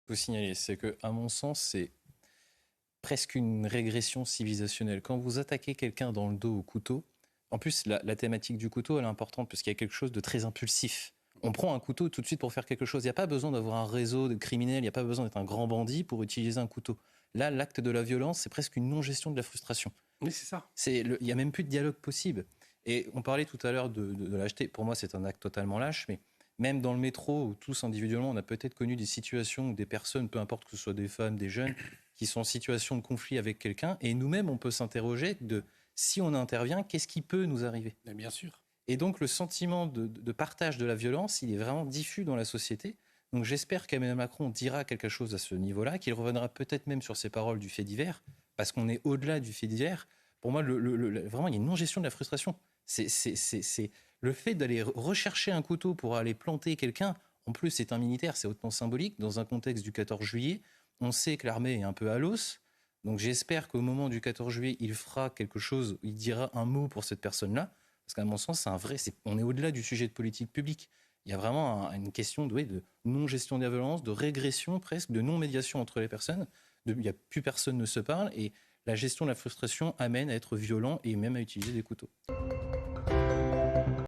faut signaler, c'est que, à mon sens, c'est presque une régression civilisationnelle. Quand vous attaquez quelqu'un dans le dos au couteau, en plus, la thématique du couteau, elle est importante parce qu'il y a quelque chose de très impulsif. On prend un couteau tout de suite pour faire quelque chose. Il n'y a pas besoin d'avoir un réseau de criminels, il n'y a pas besoin d'être un grand bandit pour utiliser un couteau. Là, l'acte de la violence, c'est presque une non-gestion de la frustration. Oui, c'est ça. Il n'y a même plus de dialogue possible. Et on parlait tout à l'heure de lâcheté. Pour moi, c'est un acte totalement lâche, mais même dans le métro, où tous individuellement, on a peut-être connu des situations où des personnes, peu importe que ce soit des femmes, des jeunes, qui sont en situation de conflit avec quelqu'un, et nous-mêmes, on peut s'interroger de si on intervient, qu'est-ce qui peut nous arriver ? Mais bien sûr. Et donc, le sentiment de partage de la violence, il est vraiment diffus dans la société. Donc, j'espère qu'Emmanuel Macron dira quelque chose à ce niveau-là, qu'il reviendra peut-être même sur ses paroles du fait divers, parce qu'on est au-delà du fait divers. Pour moi, vraiment, il y a une non-gestion de la frustration. C'est le fait d'aller rechercher un couteau pour aller planter quelqu'un. En plus, c'est un militaire, c'est hautement symbolique. Dans un contexte du 14 juillet, on sait que l'armée est un peu à l'os. Donc, j'espère qu'au moment du 14 juillet, il fera quelque chose, il dira un mot pour cette personne-là. Parce qu'à mon sens, on est au-delà du sujet de politique publique. Il y a vraiment une question de non-gestion de la violence, de régression presque, de non-médiation entre les personnes. Il n'y a plus personne ne se parle et la gestion de la frustration amène à être violent et même à utiliser des couteaux.